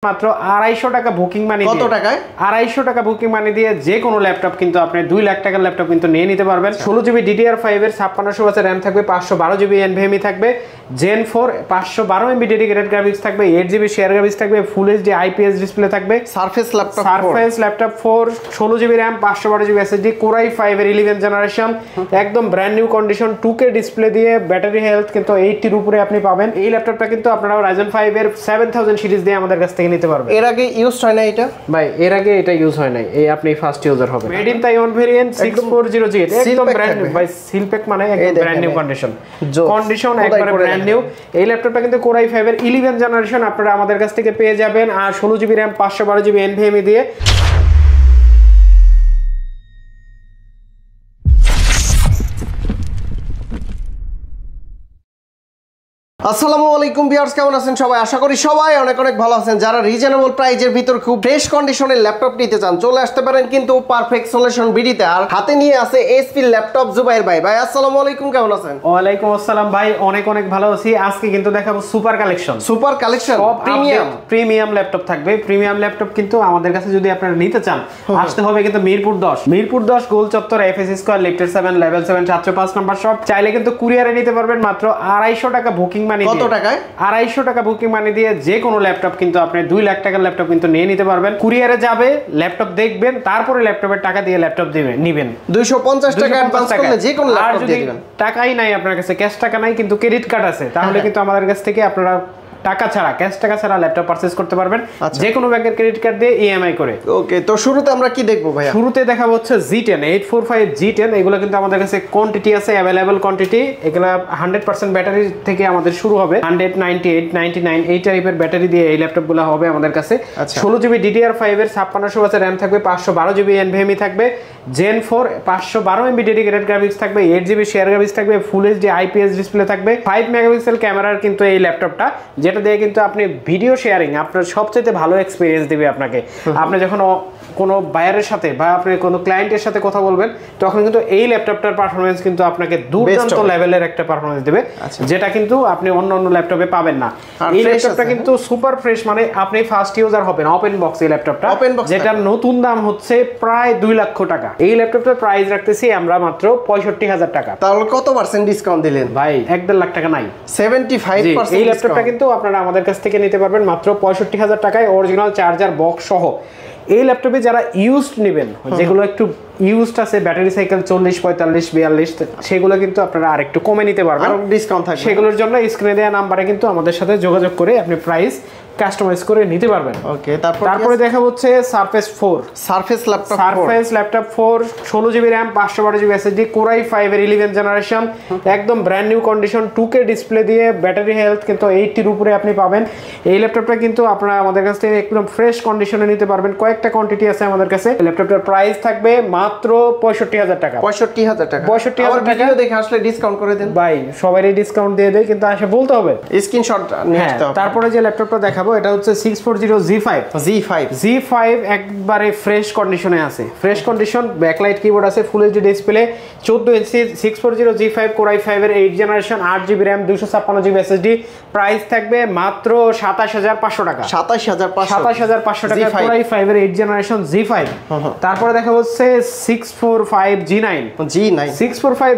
মাত্র 250 টাকা booking money. কত টাকায়? 250 টাকা বুকিং মানি দিয়ে যে কোনো ল্যাপটপ কিন্তু আপনি 2 লাখ টাকার ল্যাপটপ কিন্তু নিয়ে নিতে পারবেন। 16GB DDR5 এর 5600 ওয়াটের RAM থাকবে, 512GB NVMe থাকবে, Gen 4 512 MB ডেডিকেটেড গ্রাফিক্স থাকবে, 8GB শেয়ার গ্রাফিক্স থাকবে, ফুল এইচডি IPS ডিসপ্লে থাকবে, surface laptop 4 16GB RAM 512GB SSD Core i5 এর 11 জেনারেশন, একদম brand new condition, 2K display দিয়ে ব্যাটারি হেলথ কিন্তু 80 এর উপরে আপনি পাবেন। এই ল্যাপটপটা কিন্তু আপনারা Ryzen 5 এর 7000 সিরিজ দিয়ে আমাদের কাছ থেকে নিতে পারবেন। এর আগে ইউজ হয় না এটা ভাই, এর আগে এটা ইউজ হয় নাই, এই আপনি ফার্স্ট ইউজার হবে। Made in Taiwan variant 640G, একদম ব্র্যান্ড নিউ ভাই, সিল প্যাক মানে একদম ব্র্যান্ড নিউ কন্ডিশন একবারে ব্র্যান্ড নিউ। এই ল্যাপটপটা কিন্তু Core i5 এর 11 জেনারেশন আপনারা আমাদের কাছ থেকে পেয়ে যাবেন, আর 16GB RAM 512GB NVMe দিয়ে। আসসালামু আলাইকুম ভিউয়ার্স, কেমন আছেন সবাই? আশা করি সবাই অনেক অনেক ভালো আছেন। যারা রিজনেবল প্রাইজের ভিতর খুব ফ্রেশ কন্ডিশনের ল্যাপটপ নিতে চান, চলে আসতে পারেন কিন্তু পারফেক্ট সলিউশন বিডিতে। আর হাতে নিয়ে আছে এইচপি ল্যাপটপ জুবাইর ভাই। ভাই আসসালামু আলাইকুম, কেমন আছেন? ওয়ালাইকুম আসসালাম ভাই, অনেক অনেক ভালো আছি। আজকে কিন্তু দেখাবো সুপার কালেকশন প্রিমিয়াম ল্যাপটপ থাকবে। প্রিমিয়াম ল্যাপটপ কিন্তু আমাদের কাছে যদি আপনারা নিতে চান, আসতে হবে কিন্তু মিরপুর 10 গোল চত্বর, FS square, lecture 7, level 7, 705 number shop. চাইলে কিন্তু কুরিয়ারে নিতে পারবেন মাত্র 250 টাকা বুকিং মানি। কত টাকায়? 250 টাকা বুকিং মানি দিয়ে যে কোনো ল্যাপটপ কিন্তু আপনি 2 লাখ টাকার ল্যাপটপ কিন্তু নিয়ে নিতে পারবেন। কুরিয়ারে যাবে, ল্যাপটপ দেখবেন, তারপরে ল্যাপটপের টাকা দিয়ে ল্যাপটপ নিবেন। 250 টাকা অ্যাডভান্স করলে যে কোনো ল্যাপটপ দিয়ে দিবেন। টাকাই নাই আপনার কাছে, ক্যাশ টাকা নাই, কিন্তু ক্রেডিট কার্ড আছে, তাহলে কিন্তু আমাদের কাছ থেকে আপনারা টাকা ছাড়া, ক্যাশ টাকা ছাড়া ল্যাপটপ পারচেজ করতে পারবেন যে কোনো ব্যাংকের ক্রেডিট কার্ড দিয়ে EMI করে। ওকে, তো শুরুতে আমরা কি দেখবো ভাই? শুরুতে দেখাবো হচ্ছে G10 845 G10। এগুলো কিন্তু আমাদের কাছে কোয়ান্টিটি আছে, अवेलेबल কোয়ান্টিটি। এগুলা 100% ব্যাটারি থেকে আমাদের শুরু হবে, 198 99 এই টাইপের ব্যাটারি দিয়ে এই ল্যাপটপগুলো হবে আমাদের কাছে। 16GB DDR5 এর 5600 ওয়াটের RAM থাকবে, 512GB NVMe থাকবে, Gen 4 512 MB ডেডিকেটেড গ্রাফিক্স থাকবে, 8GB শেয়ার গ্রাফিক্স থাকবে, ফুল এইচডি IPS ডিসপ্লে থাকবে, 5 মেগাপিক্সেল ক্যামেরার কিন্তু এই ল্যাপটপটা, যেটা দিয়ে কিন্তু আপনি ভিডিও শেয়ারিং আপনার সবচেয়ে ভালো এক্সপেরিয়েন্স দিবে আপনাকে। আপনি যখন কোনো বায়ারের সাথে বা আপনি কোনো ক্লায়েন্টের সাথে কথা বলবেন, তখন কিন্তু এই ল্যাপটপটার পারফরম্যান্স কিন্তু আপনাকে দুর্দান্ত লেভেলের একটা পারফরম্যান্স দিবে, যেটা কিন্তু আপনি অন্য ল্যাপটপে পাবেন না। এই ল্যাপটপটা কিন্তু সুপার ফ্রেশ, মানে আপনি ফার্স্ট ইউজার হবেন। ওপেন বক্স এই ল্যাপটপটা, যেটার নতুন দাম হচ্ছে প্রায় 2 লক্ষ টাকা। এই ল্যাপটপটার প্রাইস রাখতেছি আমরা মাত্র 65,000 টাকা। তাহলে কত পার্সেন্ট ডিসকাউন্ট দিলেন ভাই? 1.5 লাখ টাকা নাই, 75%। এই ল্যাপটপটা কিন্তু আপনারা আমাদের কাছ থেকে নিতে পারবেন মাত্র 65,000 টাকায়, অরিজিনাল চার্জার বক্স সহ। এই ল্যাপটপে যারা ইউজড নেবেন, যেগুলো একটু ইউজড আছে, ব্যাটারি সাইকেল 40 45 42, সেগুলো কিন্তু আপনারা আরেকটু কমে নিতে পারবেন, আর ডিসকাউন্ট থাকবে। সেগুলোর জন্য স্ক্রিনে দেওয়া নাম্বারে কিন্তু আমাদের সাথে যোগাযোগ করে আপনি প্রাইস কাস্টমাইজ করে নিতে পারবেন। ওকে, তারপরে দেখা হচ্ছে surface laptop 4 16GB RAM 512GB SSD Core i5 এর 11 জেনারেশন, একদম brand new condition, 2K display দিয়ে ব্যাটারি হেলথ কিন্তু 80 এর উপরে আপনি পাবেন। এই ল্যাপটপটা কিন্তু আপনারা আমাদের কাছ থেকে একদম ফ্রেশ কন্ডিশনে নিতে পারবেন। কয়েকটা কোয়ান্টিটি আছে আমাদের কাছে। ল্যাপটপটার প্রাইস থাকবে মাত্র 65,000 টাকা। 65,000 টাকা ভিডিও দেখে আসলে ডিসকাউন্ট করে দেন ভাই। সবারই ডিসকাউন্ট দিয়ে দেয়, কিন্তু আসলে বলতে হবে, স্ক্রিনশট নিয়ে আসতে হবে। তারপরে যে ল্যাপটপটা দেখাবো, এটা হচ্ছে 640 G5 একবারে ফ্রেশ কন্ডিশনে আছে। ফ্রেশ কন্ডিশন, ব্যাকলাইট কিবোর্ড আছে, ফুল এইচডি ডিসপ্লে, 14 ইঞ্চি 640 G5 Core i5 এর 8 generation, 8GB RAM 256GB SSD। Price থাকবে মাত্র 27,500 টাকা। 27,500 টাকা Core i5 এর 8 জেনারেশন G5। তারপরে দেখা হচ্ছে 645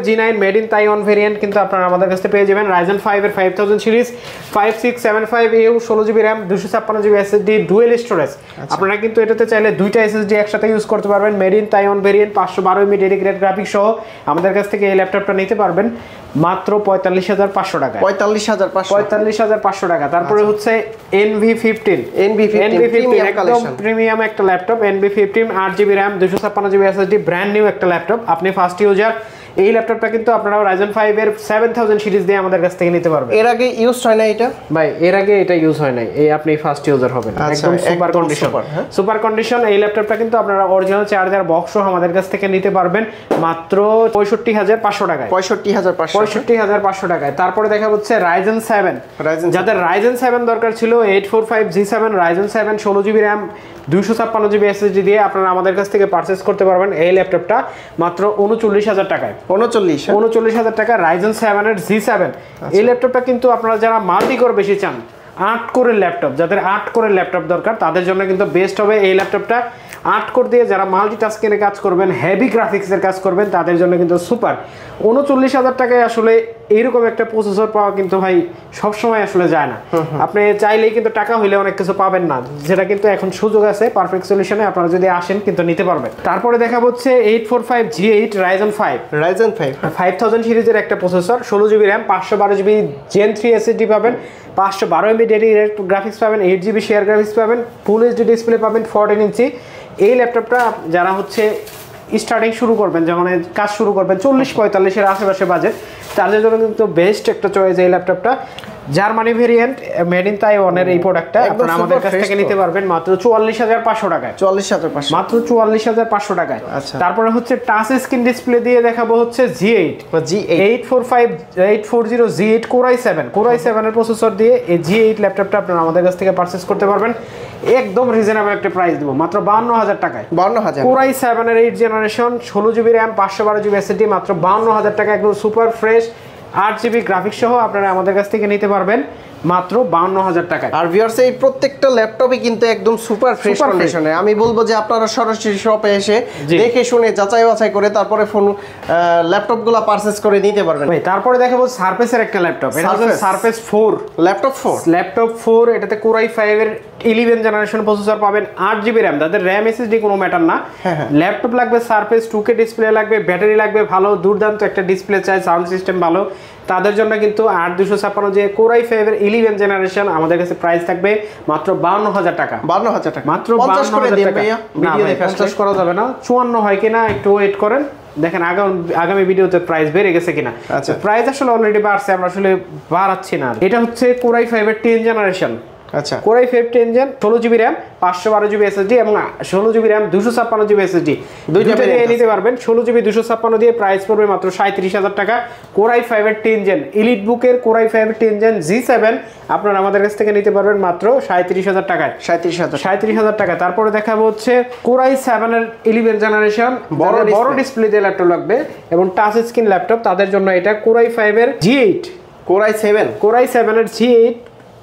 G9 made in Taiwan variant, কিন্তু আপনারা আমাদের কাছে পেয়ে যাবেন। Ryzen 5 এর 5000 series, 5675U 16GB RAM 256GB SSD dual storage. আপনারা কিন্তু এটাতে চাইলে দুইটা SSD একসাথে ইউজ করতে পারবেন। Made in Taiwan variant, 512 MB dedicated graphics সহ আমাদের কাছ থেকে এই ল্যাপটপটা নিতে পারবেন মাত্র 45,500 টাকা। 45,500 টাকা। তারপরে হচ্ছে NV15 একদম প্রিমিয়াম একটা laptop. NV15 8GB RAM 256GB SSD, brand new একটা ল্যাপটপ। আপনি ফার্স্ট ইউজার। এই ল্যাপটপটা কিন্তু আপনারা Ryzen 5 এর 7000 সিরিজ দিয়ে আমাদের কাছ থেকে নিতে পারবেন। এর আগে ইউজ হয় না এটা ভাই? এর আগে এটা ইউজ হয় নাই, এই আপনি ফার্স্ট ইউজার হবেন। একদম সুপার কন্ডিশন। এই ল্যাপটপটা কিন্তু আপনারা অরিজিনাল চার্জার বক্স সহ আমাদের কাছ থেকে নিতে পারবেন মাত্র 65,500 টাকায়। 65,500 টাকায়। তারপরে দেখা হচ্ছে Ryzen 7, যাদের Ryzen 7 দরকার ছিল, 845 G7 Ryzen 7 16GB RAM 256GB SSD দিয়ে আপনারা আমাদের কাছ থেকে পারচেজ করতে পারবেন এই ল্যাপটপটা মাত্র 39,000 টাকায়। 39,000 টাকা Ryzen 7 এর G7। এই ল্যাপটপটা কিন্তু আপনারা যারা মাল্টি কোর বেশি চান, 8 কোরের ল্যাপটপ, যাদের 8 কোরের ল্যাপটপ দরকার তাদের জন্য কিন্তু বেস্ট হবে এই ল্যাপটপটা। 8 কোর দিয়ে যারা মাল্টিটাস্কিংয়ের কাজ করবেন, হেভি গ্রাফিক্সের কাজ করবেন, তাদের জন্য কিন্তু সুপার। 39,000 টাকায় আসলে এইরকম একটা প্রসেসর পাওয়া কিন্তু ভাই সবসময় আসলে যায় না। আপনি চাইলেই কিন্তু টাকা হইলে অনেক কিছু পাবেন না, যেটা কিন্তু এখন সুযোগ আছে পারফেক্ট সলিউশনে, আপনারা যদি আসেন কিন্তু নিতে পারবেন। তারপরে দেখা হচ্ছে 845G8 Ryzen 5 5000 সিরিজের একটা processor, 16GB RAM, 512GB Gen 3 SSD পাবেন, 512MB ডেডিকেটেড গ্রাফিক্স পাবেন, 8GB শেয়ার গ্রাফিক্স পাবেন, ফুল এইচডি ডিসপ্লে পাবেন 14 ইঞ্চি। এই ল্যাপটপটা যারা হচ্ছে স্টার্টিং শুরু করবেন, যখন কাজ শুরু করবেন 40-45 আশেপাশে বাজেট, তাদের জন্য কিন্তু বেস্ট একটা চয়েস এই ল্যাপটপটা। জার্মানি ভেরিয়েন্ট, মেড ইন তাইওয়ানের এই প্রোডাক্টটা আপনারা আমাদের কাছ থেকে নিতে পারবেন মাত্র 44,500 টাকায়। 44,500 মাত্র 44,500 টাকায়। আচ্ছা, তারপরে হচ্ছে টাচ স্ক্রিন ডিসপ্লে দিয়ে দেখাবো হচ্ছে G8 840G8 Core i7 এর প্রসেসর দিয়ে এই G8 ল্যাপটপটা আপনারা আমাদের কাছ থেকে পারচেজ করতে পারবেন একদম রিজনেবল একটা প্রাইস দেব, মাত্র 52,000 টাকায়। 52,000 Core i7 এর 8 generation, 16GB RAM, 512GB SSD, মাত্র 52,000 টাকা, একদম সুপার ফ্রেশ 8GB গ্রাফিক্স সহ আপনারা আমাদের কাছ থেকে নিতে পারবেন মাত্র 52,000 টাকায়। আর ভিউয়ার্স এই প্রত্যেকটা ল্যাপটপই কিন্তু একদম সুপার ফ্রেশ কন্ডিশনে। আমি বলবো যে আপনারা সরাসরি শপে এসে দেখে শুনে যাচাই বাছাই করে তারপরে ফোন ল্যাপটপগুলো পারচেজ করে নিতে পারবেন। ভাই তারপরে দেখাবো সারফেসের একটা ল্যাপটপ, এটা হচ্ছে সারফেস 4 ল্যাপটপ 4। এটাতে Core i5 এর 11 জেনারেশন প্রসেসর পাবেন, 8GB র্যাম, তাদের র্যাম এসএসডি কোনো ম্যাটার না। ল্যাপটপ লাগবে সারফেস, 2K ডিসপ্লে লাগবে, ব্যাটারি লাগবে ভালো, দুর্দান্ত একটা ডিসপ্লে চাই, সাউন্ড সিস্টেম ভালো, তাদের জন্য কিন্তু 8256 যে Core i5 এর 11 জেনারেশন আমাদের কাছে প্রাইস থাকবে মাত্র 52,000 টাকা। 52,000 টাকা মাত্র 52,000 টাকা। ভিডিও দেখে 50 করা যাবে না, 54 হয় কিনা একটু ওয়েট করেন, দেখেন আগামী ভিডিওতে প্রাইস বেড়ে গেছে কিনা। আচ্ছা, প্রাইস আসলে অলরেডি বাড়ছে, আমরা আসলে বাড়াচ্ছি না। এটা হচ্ছে Core i5 এর 10 জেনারেশন। আচ্ছা, Core i5 10 gen, 16GB RAM, 512GB SSD এবং 16GB র্যাম, 256GB SSD দুইটা দিয়ে নিতে পারবেন। 16GB 256 দিয়ে প্রাইস পড়বে মাত্র 37,000 টাকা। Core i5 এর 10 জেন এলিট বুকের Core i5 এর 10 জেন G7 আপনারা আমাদের কাছ থেকে নিতে পারবেন মাত্র 37,000 টাকায়। 37,000 টাকা। তারপরে দেখাবো হচ্ছে Core i7 এর 11 জেনারেশন, বড় ডিসপ্লে দিয়ে ল্যাপটপ লাগবে এবং টাচ স্ক্রিন ল্যাপটপ, তাদের জন্য এটা Core i5 এর G8 Core i7 এর G8,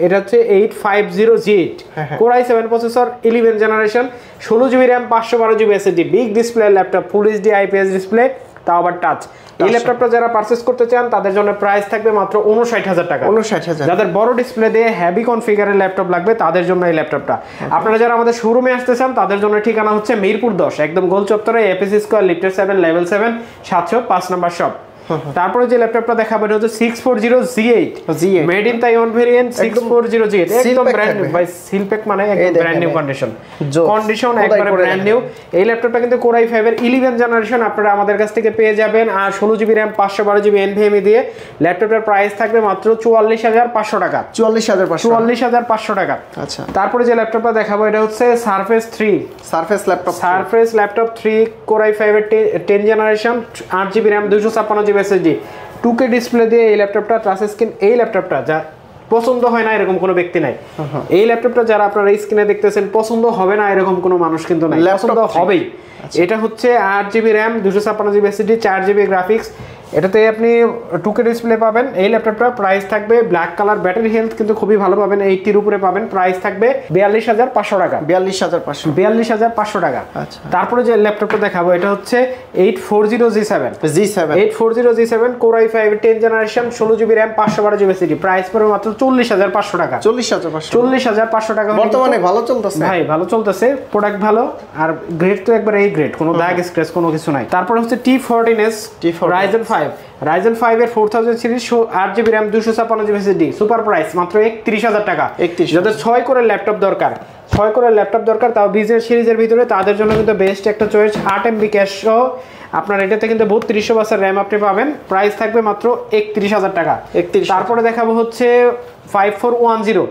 এটা হচ্ছে 850G8 Core i7 processor, 11 generation, 16GB RAM, 512GB SSD, big display laptop, full HD IPS display, তাও আবার টাচ। এই ল্যাপটপটা যারা পারচেজ করতে চান তাদের জন্য প্রাইস থাকবে মাত্র 59,000 টাকা। 59,000। যাদের বড় ডিসপ্লে দিয়ে হেভি কনফিগারের ল্যাপটপ লাগবে তাদের জন্য এই ল্যাপটপটা। আপনারা যারা আমাদের শোরুমে আসতে চান তাদের জন্য ঠিকানা হচ্ছে মিরপুর 10, একদম গোল চত্বরে, এপিসি স্কয়ার, লিফটের 7, লেভেল 7, 705 নাম্বার শপ। তারপরে যে ল্যাপটপটা দেখাবো এটা হচ্ছে 640G8 made in Taiwan variant. 640G8 একদম ব্র্যান্ড নিউ ভাই, সিলপ্যাক মানে একদম ব্র্যান্ড নিউ কন্ডিশন একবারে ব্র্যান্ড নিউ। এই ল্যাপটপটা কিন্তু Core i5 এর 11 জেনারেশন আপনারা আমাদের কাছ থেকে পেয়ে যাবেন, আর 16GB র্যাম, 512GB NVMe দিয়ে ল্যাপটপটার প্রাইস থাকবে মাত্র 44,500 টাকা। 44,500 টাকা। আচ্ছা, তারপরে যে ল্যাপটপটা দেখাবো এটা হচ্ছে সারফেস ল্যাপটপ 3 Core i5 এর 10 generation, 8GB RAM, 256GB SSD, 2K display দিয়ে এই ল্যাপটপটা, টাচ স্ক্রিন। এই ল্যাপটপটা যা পছন্দ হয় না এরকম কোনো ব্যক্তি নাই। এই ল্যাপটপটা যারা আপনারা স্ক্রিনে দেখতেছেন পছন্দ হবে না এরকম কোনো মানুষ কিন্তু নাই, পছন্দ হবেই। এটা হচ্ছে 8GB RAM, 256GB SSD, 4GB graphics, এটাতে আপনি 2K ডিসপ্লে পাবেন। এই ল্যাপটপটা প্রাইস থাকবে ব্ল্যাক কালার, ব্যাটারি হেলথ কিন্তু খুবই ভালো পাবেন, 80 উপরে পাবেন, প্রাইস থাকবে 42,500 টাকা। 42,500 টাকা। আচ্ছা, তারপরে যে ল্যাপটপটা দেখাবো এটা হচ্ছে 840G7 Core i5 10 generation, 16GB RAM, 512GB SSD, price পড়বে মাত্র 40,500 টাকা। 40,500 টাকা। বর্তমানে ভালো চলতেছে ভাই, ভালো চলতেছে, প্রোডাক্ট ভালো, আর গ্রেড তো একবার এই গ্রেড, কোনো দাগ স্ক্র্যাচ কোনো কিছু নাই। তারপরে হচ্ছে T14S Ryzen 5 এর 4000 series, 8GB RAM, 256GB SSD, super price মাত্র 31,000 টাকা। যাদের 6 কোরের ল্যাপটপ দরকার তাও বিজনেস সিরিজের ভিতরে, তাদের জন্য কিন্তু বেস্ট একটা চয়েস। 8MB ক্যাশ সহ আপনার এটাতে কিন্তু 3200 বাসের র্যাম আপনি পাবেন, প্রাইস থাকবে মাত্র 31,000 টাকা। তারপরে দেখাবো হচ্ছে 5410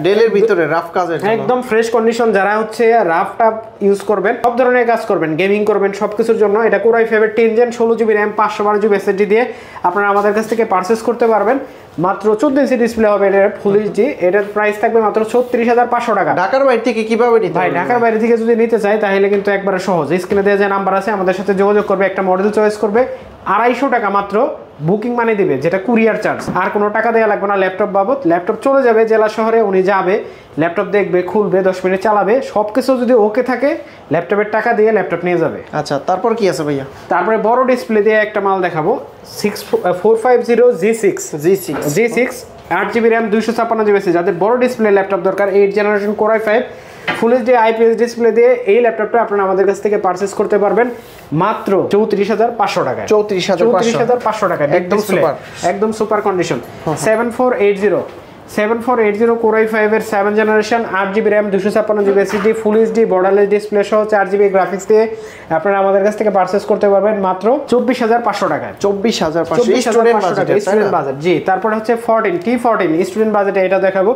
ডেলের ভিতরে রাফ কাজের জন্য একদম ফ্রেশ কন্ডিশন, যারা হচ্ছে রাফ টাপ ইউজ করবেন, সব ধরনের কাজ করবেন, গেমিং করবেন, সবকিছুর জন্য এটা Core i5 এর 10 gen, 16GB RAM, 512GB SSD দিয়ে আপনারা আমাদের কাছ থেকে পারচেজ করতে পারবেন। মাত্র 14 ইঞ্চি ডিসপ্লে হবে, এটা ফুল এইচডি, এটার প্রাইস থাকবে মাত্র 36,500 টাকা। ঢাকার বাইরে থেকে কিভাবে নিতে ভাই? ঢাকার বাইরে থেকে যদি নিতে চাই তাহলে কিন্তু একবারে সহজ, স্ক্রিনে দেওয়া যে নাম্বার আছে আমাদের সাথে যোগাযোগ করবে, একটা মডেল চয়েস করবে, 250 টাকা মাত্র বুকিং মানি দিবে, যেটা কুরিয়ার চার্জ, আর কোনো টাকা দেওয়া লাগবে না ল্যাপটপ বাবদ। ল্যাপটপ চলে যাবে জেলা শহরে, উনি যাবে, ল্যাপটপ দেখবে, খুলবে, 10 মিনিট চালাবে, সব কিছু যদি ওকে থাকে ল্যাপটপের টাকা দিয়ে ল্যাপটপ নিয়ে যাবে। আচ্ছা, তারপর কি আছে ভাইয়া? তারপরে বড় ডিসপ্লে দিয়ে একটা মাল দেখাবো, 450G6 8GB RAM 256GB SSD। যাদের বড় ডিসপ্লে ল্যাপটপ দরকার, 8 জেনারেশন Core i5 ফুল এইচডি আইপিএস ডিসপ্লে দিয়ে এই ল্যাপটপটা আপনারা আমাদের কাছ থেকে পারচেজ করতে পারবেন মাত্র 34500 টাকায়। 34500 টাকা একদম সুপার, একদম সুপার কন্ডিশন। 7480 Core i5 এর 7 generation 8GB RAM 256GB SSD full HD borderless display সহ 4GB গ্রাফিক্স দিয়ে আপনারা আমাদের কাছ থেকে পারচেজ করতে পারবেন মাত্র 24500 টাকায়। 24500 স্টুডেন্ট বাজেট। জি, তারপরে হচ্ছে 14 স্টুডেন্ট বাজেটে এটা দেখাবো।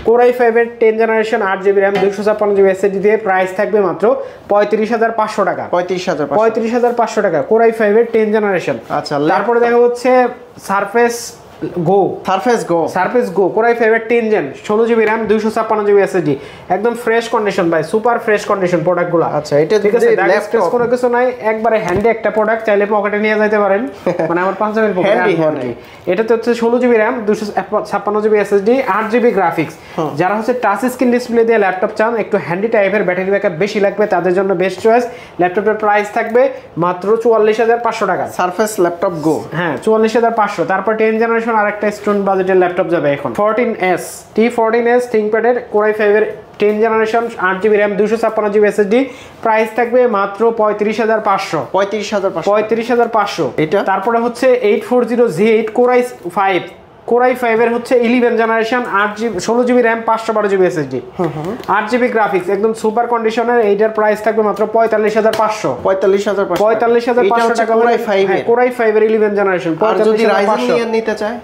Core i5 এর 10 generation 8GB RAM 256GB SSD দিয়ে প্রাইস থাকবে মাত্র 35500 টাকা। 35500 টাকা Core i5 এর 10 জেনারেশন। আচ্ছা, তারপরে দেখা হচ্ছে Surface Go Core i5 এর 10 gen 16GB RAM 256GB SSD একদম ফ্রেশ কন্ডিশন ভাই, সুপার ফ্রেশ কন্ডিশন প্রোডাক্টগুলো। আচ্ছা, এটা ঠিক আছে, ল্যাপটপ কোনো কিছু নাই, একবারে হ্যান্ডি একটা প্রোডাক্ট, চাইলে পকেটে নিয়ে যেতে পারেন, মানে আমার পাঞ্জাবির পকেটে আর কি। এটাতে হচ্ছে 16GB RAM 256GB SSD 8GB graphics. যারা হচ্ছে টাচ স্ক্রিন ডিসপ্লে দিয়ে ল্যাপটপ চান, একটু হ্যান্ডি টাইপের, ব্যাটারি ব্যাকআপ বেশি লাগবে, তাদের জন্য বেস্ট চয়েস। ল্যাপটপের প্রাইস থাকবে মাত্র 44500 টাকা। সারফেস ল্যাপটপ গো, হ্যাঁ 44500। তারপর 10 জেনারেশন আরেকটা স্টুডেন্ট বাজেটের ল্যাপটপ যাবে এখন, T14s থিংকপ্যাডের Core i5 এর 10 generation 8GB RAM 256GB SSD price থাকবে মাত্র 35500। এটা তারপরে হচ্ছে 840Z8 Core i5 এর হচ্ছে 11 generation 16GB RAM 512GB SSD 8GB graphics একদম সুপার কন্ডিশনের। এইটার প্রাইস থাকবে মাত্র 45500 টাকা। Core i5 এর 11 জেনারেশন। আর যদি রাইজেন নিতে চায়,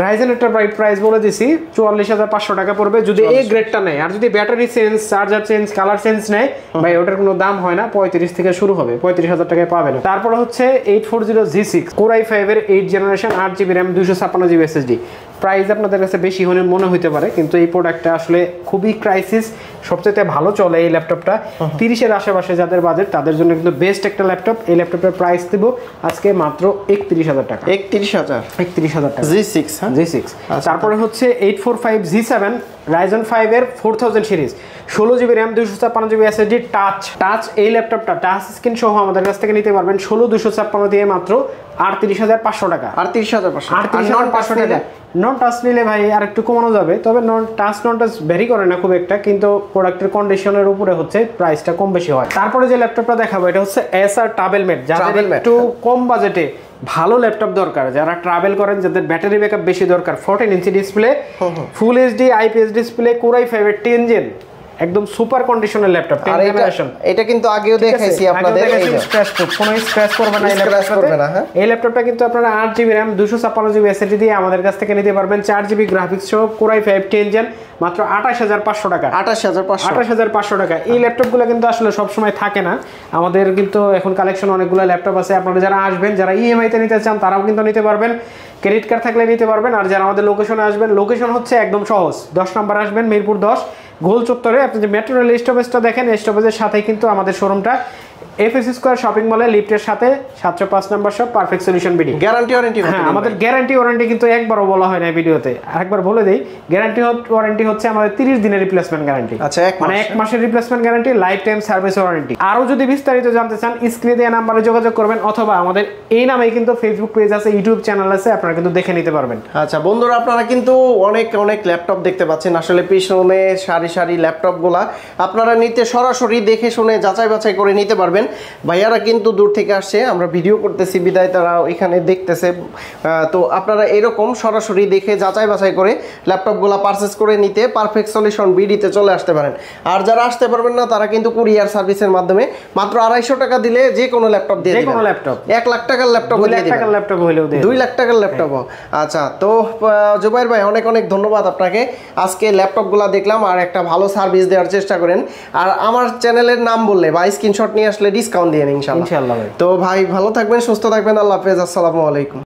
রাইজেন একটা প্রাইস বলে দিছি 44500 টাকা পড়বে যদি এই গ্রেডটা নেয়। আর যদি battery change, charger change, colour change নেয় ভাই, ওটার কোনো দাম হয় না, 35 থেকে শুরু হবে, 35000 টাকায় পাবেন। তারপরে হচ্ছে 840Z6 Core i5 এর 8 generation 8GB RAM 256GB SSD price আপনাদের কাছে বেশি হলে মনে হতে পারে, কিন্তু এই প্রোডাক্টটা আসলে খুবই ক্রাইসিস, সবচেয়ে ভালো চলে এই ল্যাপটপটা। 30-এর আশেপাশে যাদের বাজেট তাদের জন্য কিন্তু বেস্ট একটা ল্যাপটপ। এই ল্যাপটপের প্রাইস দেব আজকে মাত্র 31000 টাকা। 31000 টাকা G6। তারপরে হচ্ছে 845Z7 Ryzen 5 এর 4000 series 16GB RAM 256GB SSD touch. এই ল্যাপটপটা টাচ স্ক্রিন সহ আমাদের কাছ থেকে নিতে পারবেন 16256 দিয়ে মাত্র 38500 টাকা। 38500 টাকা। নন টাচ নিলে ভাই আর একটু কমানো যাবে, তবে নন টাচ ভ্যারি করে না খুব একটা, কিন্তু প্রোডাক্টের কন্ডিশনের উপরে হচ্ছে প্রাইসটা কম বেশি হয়। তারপরে যে ল্যাপটপটা দেখাবো এটা হচ্ছে Acer Travelmate। যাদের একটু কম বাজেটে ভালো ল্যাপটপ দরকার, যারা ট্রাভেল করেন, যাদের ব্যাটারি ব্যাকআপ বেশি দরকার, 14 inch display, full HD IPS display, Core i5 এর 10 জেন একদম সুপার কন্ডিশনের ল্যাপটপ 10 জেনারেশন। এটা কিন্তু আগেও দেখাইছি আপনাদের, কোনো স্ক্র্যাচ করবে না এই ল্যাপটপটা। কিন্তু আপনারা 8GB RAM 256GB SSD দিয়ে আমাদের কাছ থেকে নিতে পারবেন, 4GB গ্রাফিক্স সহ Core i5 10 জেন মাত্র 28500 টাকা। 28500 টাকা। এই ল্যাপটপগুলো কিন্তু আসলে সব সময় থাকে না, আমাদের কিন্তু এখন কালেকশন অনেকগুলো ল্যাপটপ আছে। আপনারা যারা আসবেন, যারা ইএমআই তে নিতে চান তারাও কিন্তু নিতে পারবেন, ক্রেডিট কার্ড থাকলে নিতে পারবেন। আর যারা আমাদের লোকেশনে আসবেন, লোকেশন হচ্ছে একদম সহজ, 10 নম্বর আসবেন, মিরপুর 10 গোল চত্বরে। আপনি যে মেট্রো রেল স্টপেজটা দেখেন, স্টপেজের সাথেই কিন্তু আমাদের শোরুমটা, এফএস স্কয়ার শপিং মলে লিফটের সাথে 705 নম্বর shop, perfect solution BD. Guarantee warranty, হ্যাঁ আমাদের গ্যারান্টি ওয়ারেন্টি কিন্তু একবারও বলা হয় না ভিডিওতে, আরেকবার বলে দেই। গ্যারান্টি ওয়ারেন্টি হচ্ছে আমাদের 30 দিনের রিপ্লেসমেন্ট গ্যারান্টি। আচ্ছা, মানে 1 মাসের replacement guarantee, life time service warranty. আরো যদি বিস্তারিত জানতে চান স্ক্রিনে দেওয়া নাম্বারে যোগাযোগ করবেন, অথবা আমাদের এই নামেই কিন্তু ফেসবুক পেজ আছে, ইউটিউব চ্যানেল আছে, আপনারা কিন্তু দেখে নিতে পারবেন। আচ্ছা বন্ধুরা, আপনারা কিন্তু অনেক ল্যাপটপ দেখতে পাচ্ছেন, আসলে পিছনে সারি সারি ল্যাপটপগুলা আপনারা নিতে সরাসরি দেখে শুনে যাচাই বাছাই করে নিতে পারবেন। ভাইয়ারা কিন্তু দূর থেকে আসছে, আমরা ভিডিও করতেছি বিদায় তারা এখানে দেখতেছে, তো আপনারা এরকম সরাসরি দেখে যাচাই বাছাই করে ল্যাপটপগুলো পারচেস করে নিতে পারফেক্ট সলিউশন বিডিতে চলে আসতে পারেন। আর যারা আসতে পারবেন না তারা কিন্তু কুরিয়ার সার্ভিসের মাধ্যমে মাত্র 250 টাকা দিলে যে কোনো ল্যাপটপ দিয়ে দিবেন। 1 লাখ টাকার ল্যাপটপ, 2 লাখ টাকার ল্যাপটপ। আচ্ছা, তো জুবাইর ভাই অনেক ধন্যবাদ আপনাকে। আজকে ল্যাপটপগুলো দেখলাম, আর একটা ভালো সার্ভিস দেওয়ার চেষ্টা করেন। আর আমার চ্যানেলের নাম বললে বা স্ক্রিনশট নিয়ে আসলে ডিসকাউন্ট দিয়ে ইনশাআল্লাহ। তো ভাই ভালো থাকবেন, সুস্থ থাকবেন, আল্লাহ হাফেজ, আসসালামু আলাইকুম।